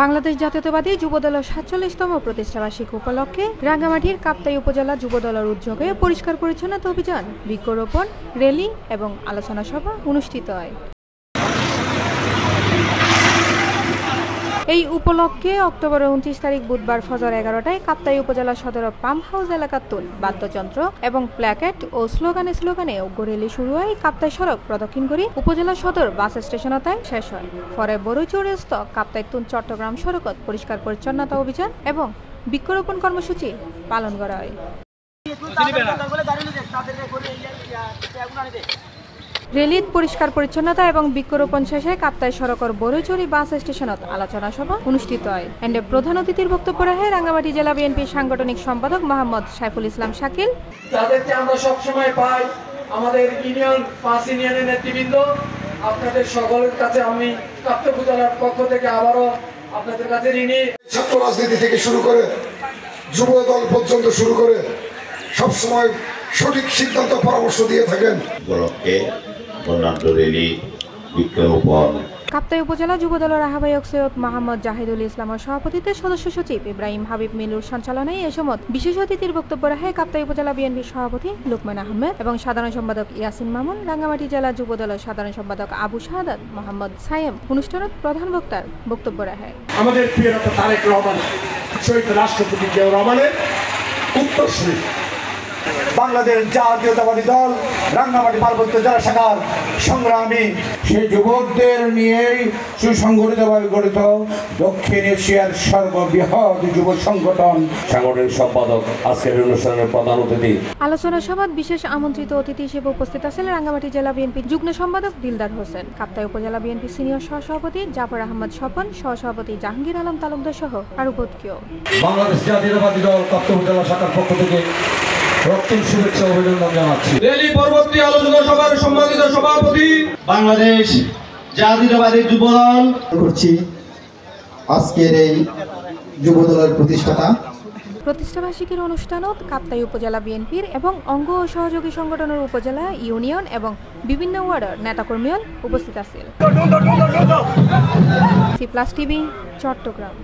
বাংলাদেশ জাতীয়তাবাদী যুবদলের ৪৭তম প্রতিষ্ঠাবার্ষিকী উপলক্ষে রাঙ্গামাটির কাপ্তাই উপজেলা যুবদলের উদ্যোগে পরিষ্কার পরিচ্ছন্নতা অভিযান, বৃক্ষরোপণ, র্যালি এবং আলোচনা সভা অনুষ্ঠিত হয়। এই উপলক্ষে অক্টোবরের ২৯ তারিখ বুধবার ফজর ১১টায় কাপ্তাই উপজেলা সদর পাম্প হাউস এলাকাতুন বাদ্যযন্ত্র এবং প্ল্যাকেট ও স্লোগানে র্যালি শুরু হয়। কাপ্তাই সড়ক প্রদক্ষিণ করে উপজেলা সদর বাস স্টেশনতায় শেষ হয়। পরে বড়ইচৌরস্থ কাপ্তাই তুন চট্টগ্রাম সড়কত পরিষ্কার পরিচ্ছন্নতা অভিযান এবং বৃক্ষরোপণ কর্মসূচি পালন করা হয়। রেলিত পরিষ্কার পরিচ্ছন্নতা এবং বৃক্ষরোপণ শেষে কাপ্তাই সড়কের বড়ইচৌরি বাস স্টেশনত আলোচনা সভা অনুষ্ঠিত হয়। এন্ডে প্রধান অতিথির বক্তব্য রাখে রাঙ্গামাটি জেলা বিএনপির সাংগঠনিক সম্পাদক মোহাম্মদ সাইফুল ইসলাম শাকিল। যাদেরকে আমরা সবসময় পাই, আমাদের ইউনিয়ন ৫ ইউনিয়নের নেতৃবৃন্দ, আপনাদের সকলের কাছে আমি কাপ্তাই উপজেলার পক্ষ থেকে আবারও আপনাদের কাছে ঋণী। ছাত্র রাজনীতি থেকে শুরু করে যুব দল পর্যন্ত শুরু করে সবসময় সঠিক সিদ্ধান্ত পরামর্শ দিয়ে থাকেন। কাপ্তাই উপজেলা যুবদলের আহ্বায়ক সৈয়দ মোহাম্মদ জাহিদুল ইসলামের সভাপতিত্বে সদস্য সচিব ইব্রাহিম হাবিব মিলুর সঞ্চালনায় এ সময় বিশেষ অতিথির বক্তব্য রাখে কাপ্তাই উপজেলা বিএনপির সভাপতি লুকমান আহমেদ এবং সাধারণ সম্পাদক ইয়াসিন মামুন, রাঙ্গামাটি জেলা যুবদলের সাধারণ সম্পাদক আবু শাহাদাত মোহাম্মদ সায়েম অনুষ্ঠানত প্রধান বক্তার বক্তব্য রাখে। আমাদের প্রিয় নেতা তারেক রহমান, শহীদ রাষ্ট্রপতি জিয়াউর রহমানের উত্তরসূরি বাংলাদেশ জাতীয়তাবাদী দল রাঙ্গামাটি পার্বত্য জেলা শাখার সংগ্রামী সেই যুবকদের নিয়েই সুসংগঠিতভাবে গঠিত দক্ষিণ এশিয়ার সর্ববৃহৎ যুব সংগঠন সাংগঠনিক সম্পাদক আজকের অনুষ্ঠানের প্রধান অতিথি। আলোচনা সভায় বিশেষ আমন্ত্রিত অতিথি হিসেবে উপস্থিত আছেন রাঙ্গামাটি জেলা বিএনপি যুগ্ম সম্পাদক দিলদার হোসেন, কাপ্তাই উপজেলা বিএনপি সিনিয়র সহসভাপতি জাফর আহমদ স্বপন, সহসভাপতি জাহাঙ্গীর আলম তালুকদার সহ আরো কেউ। বাংলাদেশ জাতীয়তাবাদী দল কাপ্তাই উপজেলা শাখার পক্ষ থেকে রক্তিম শুভেচ্ছা অভিনন্দন জানাচ্ছি। র্যালি পরবর্তী আলোচনা সভার সম্মানিত সভাপতি বাংলাদেশ জাতীয়তাবাদী যুবদল করছি আজকের এই যুবদলের প্রতিষ্ঠাবার্ষিকীর অনুষ্ঠানত কাপ্তাই উপজেলা বিএনপির এবং অঙ্গ ও সহযোগী সংগঠনের উপজেলা, ইউনিয়ন এবং বিভিন্ন ওয়ার্ডের নেতাকর্মীরা উপস্থিত আছেন। C plus TV, Chittagong.